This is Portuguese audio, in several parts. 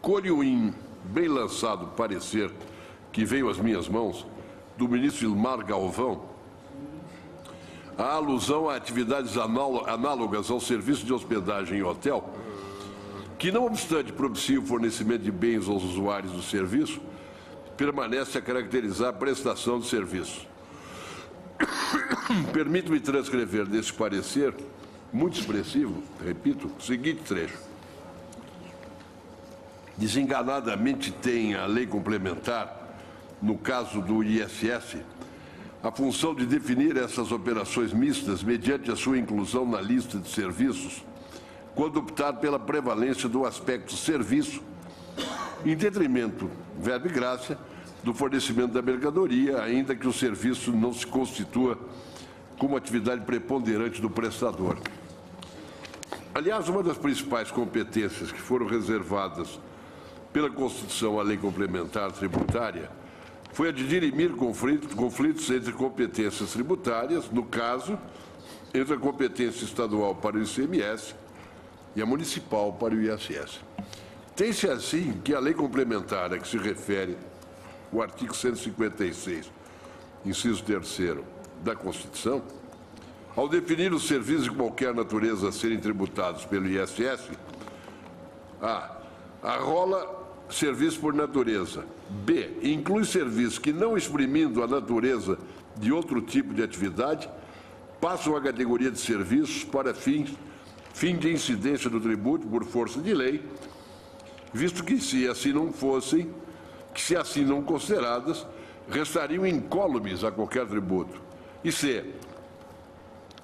Acolho em bem lançado parecer que veio às minhas mãos do ministro Ilmar Galvão a alusão a atividades análogas ao serviço de hospedagem em hotel, que, não obstante propicie o fornecimento de bens aos usuários do serviço, permanece a caracterizar a prestação de serviço. Permito-me transcrever desse parecer, muito expressivo, repito, o seguinte trecho. Desenganadamente tem a lei complementar, no caso do ISS, a função de definir essas operações mistas mediante a sua inclusão na lista de serviços, quando optar pela prevalência do aspecto serviço, em detrimento, verbo e graça, do fornecimento da mercadoria, ainda que o serviço não se constitua como atividade preponderante do prestador. Aliás, uma das principais competências que foram reservadas pela Constituição à Lei Complementar Tributária foi a de dirimir conflitos entre competências tributárias, no caso, entre a competência estadual para o ICMS e a municipal para o ISS. Tem-se assim que a lei complementar a que se refere o artigo 156, inciso 3º da Constituição, ao definir os serviços de qualquer natureza a serem tributados pelo ISS, arrola serviço por natureza. B, inclui serviços que, não exprimindo a natureza de outro tipo de atividade, passam à categoria de serviços para fim de incidência do tributo por força de lei, visto que, se assim não consideradas, restariam incólumes a qualquer tributo. E C,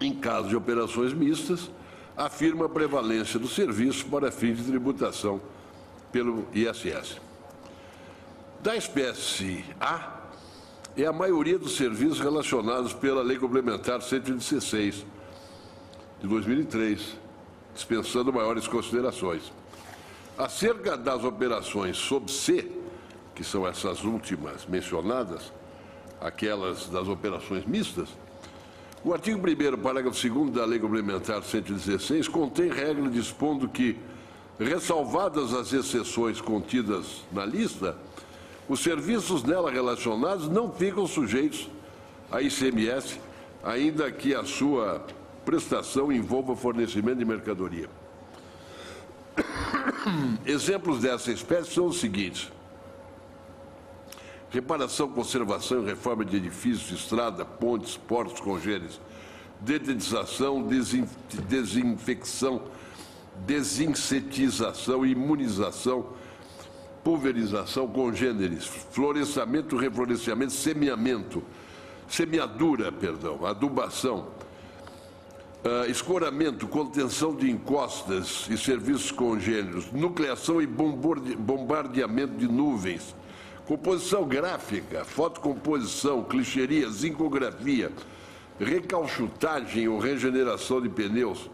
em caso de operações mistas, afirma a prevalência do serviço para fim de tributação pelo ISS. Da espécie A, é a maioria dos serviços relacionados pela Lei Complementar 116, de 2003, dispensando maiores considerações. Acerca das operações sob C, que são essas últimas mencionadas, aquelas das operações mistas, o artigo 1º, parágrafo 2º da Lei Complementar 116 contém regra dispondo que, ressalvadas as exceções contidas na lista, os serviços nela relacionados não ficam sujeitos a ICMS, ainda que a sua prestação envolva fornecimento de mercadoria. Exemplos dessa espécie são os seguintes: reparação, conservação e reforma de edifícios, estrada, pontes, portos congêneres, detetização, desinfecção, desinsetização, imunização, pulverização congêneres, florestamento, reflorestamento, semeadura, adubação, escoramento, contenção de encostas e serviços congêneros, nucleação e bombardeamento de nuvens, composição gráfica, fotocomposição, clicheria, zincografia, recalchutagem ou regeneração de pneus,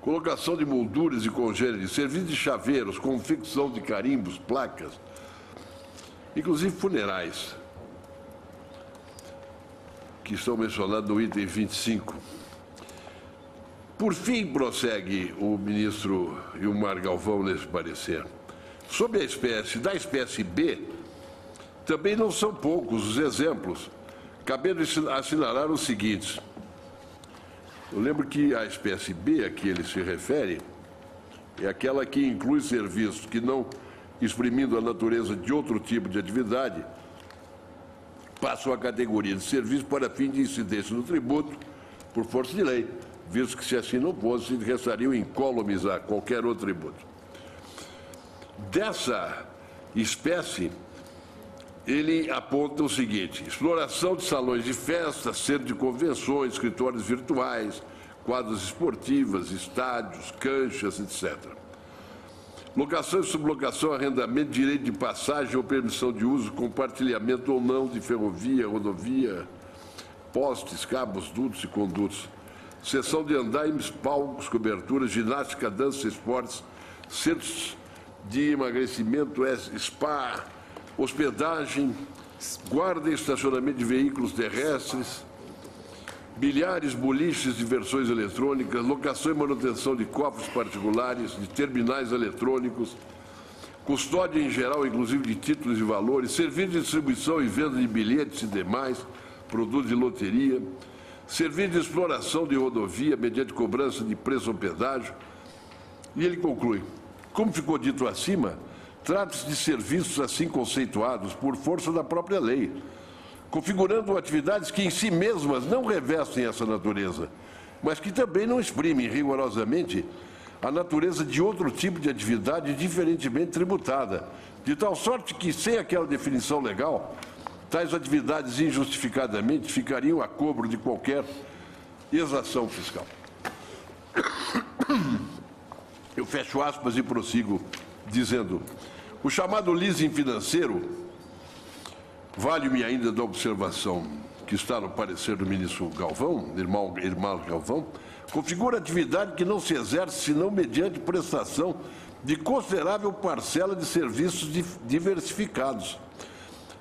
colocação de molduras e congêneres, serviço de chaveiros, confecção de carimbos, placas, inclusive funerais, que estão mencionados no item 25. Por fim, prossegue o ministro Ilmar Galvão nesse parecer, sobre da espécie B, também não são poucos os exemplos, cabendo assinalar os seguintes. Eu lembro que a espécie B a que ele se refere é aquela que inclui serviços que, não exprimindo a natureza de outro tipo de atividade, passam à categoria de serviço para fim de incidência no tributo por força de lei, visto que, se assim não fosse, restariam incólumes a qualquer outro tributo. Dessa espécie, ele aponta o seguinte: exploração de salões de festa, centro de convenções, escritórios virtuais, quadras esportivas, estádios, canchas, etc. Locação e sublocação, arrendamento, direito de passagem ou permissão de uso, compartilhamento ou não de ferrovia, rodovia, postes, cabos, dutos e condutos. Seção de andaimes, palcos, coberturas, ginástica, dança, esportes, centros de emagrecimento, spa, hospedagem, guarda e estacionamento de veículos terrestres, bilhares, boliches, diversões eletrônicas, locação e manutenção de cofres particulares, de terminais eletrônicos, custódia em geral, inclusive de títulos e valores, serviço de distribuição e venda de bilhetes e demais, produtos de loteria, serviço de exploração de rodovia mediante cobrança de preço ou pedágio. E ele conclui, como ficou dito acima, trata-se de serviços assim conceituados por força da própria lei, configurando atividades que em si mesmas não revestem essa natureza, mas que também não exprimem rigorosamente a natureza de outro tipo de atividade diferentemente tributada, de tal sorte que, sem aquela definição legal, tais atividades injustificadamente ficariam a cobro de qualquer exação fiscal. Eu fecho aspas e prossigo dizendo, o chamado leasing financeiro, vale-me ainda da observação que está no parecer do ministro Galvão, irmão Galvão, configura atividade que não se exerce senão mediante prestação de considerável parcela de serviços diversificados,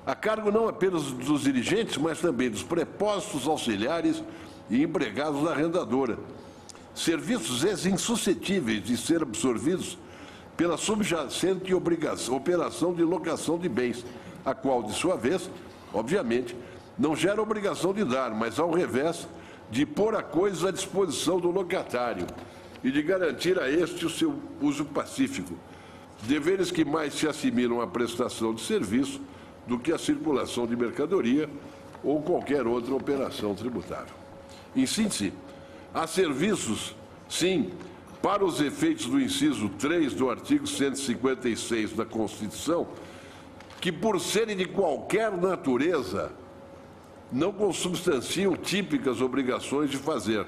a cargo não apenas dos dirigentes, mas também dos prepostos, auxiliares e empregados da arrendadora. Serviços esses insuscetíveis de ser absorvidos pela subjacente operação de locação de bens, a qual, de sua vez, obviamente, não gera obrigação de dar, mas, ao revés, de pôr a coisa à disposição do locatário e de garantir a este o seu uso pacífico, deveres que mais se assimilam à prestação de serviço do que à circulação de mercadoria ou qualquer outra operação tributável. Em síntese, há serviços, sim, para os efeitos do inciso 3 do artigo 156 da Constituição, que, por serem de qualquer natureza, não consubstanciam típicas obrigações de fazer.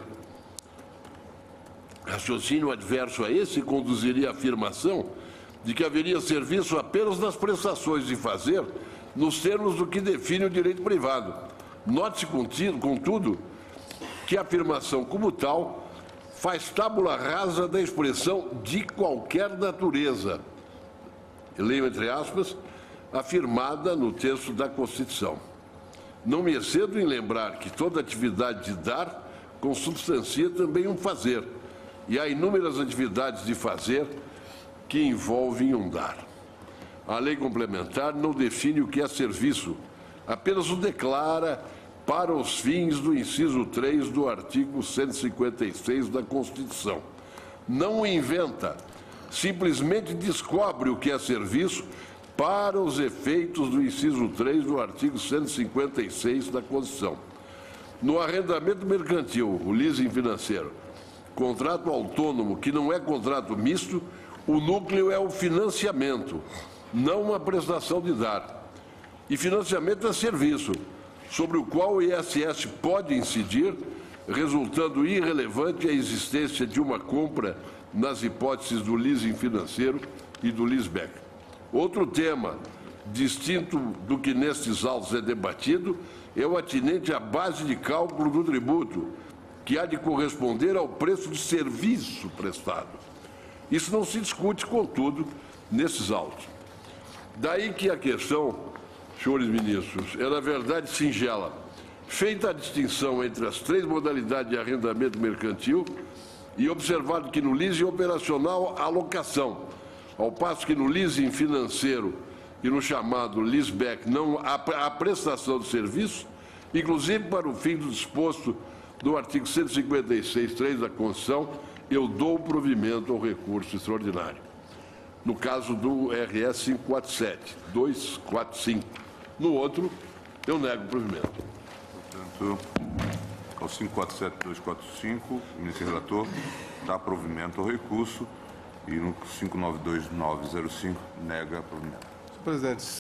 Raciocínio adverso a esse conduziria à afirmação de que haveria serviço apenas nas prestações de fazer, nos termos do que define o direito privado. Note-se, contudo, que a afirmação como tal faz tábula rasa da expressão de qualquer natureza, leio entre aspas, afirmada no texto da Constituição. Não me excedo em lembrar que toda atividade de dar consubstancia também um fazer, e há inúmeras atividades de fazer que envolvem um dar. A lei complementar não define o que é serviço, apenas o declara para os fins do inciso 3 do artigo 156 da Constituição. Não o inventa, simplesmente descobre o que é serviço para os efeitos do inciso 3 do artigo 156 da Constituição. No arrendamento mercantil, o leasing financeiro, contrato autônomo que não é contrato misto, o núcleo é o financiamento, não a prestação de dar. E financiamento é serviço, sobre o qual o ISS pode incidir, resultando irrelevante a existência de uma compra nas hipóteses do leasing financeiro e do leaseback. Outro tema, distinto do que nestes autos é debatido, é o atinente à base de cálculo do tributo, que há de corresponder ao preço de serviço prestado. Isso não se discute, contudo, nesses autos. Daí que a questão, senhores ministros, é, na verdade, singela. Feita a distinção entre as três modalidades de arrendamento mercantil e observado que no leasing operacional há locação, ao passo que no leasing financeiro e no chamado leaseback não há prestação de serviço, inclusive para o fim do disposto do artigo 156.3 da Constituição, eu dou provimento ao recurso extraordinário. No caso do RS 547.245. No outro, eu nego o provimento. Portanto, ao 547.245, o ministro relator dá provimento ao recurso e no 592.905 nega provimento. Senhor presidente,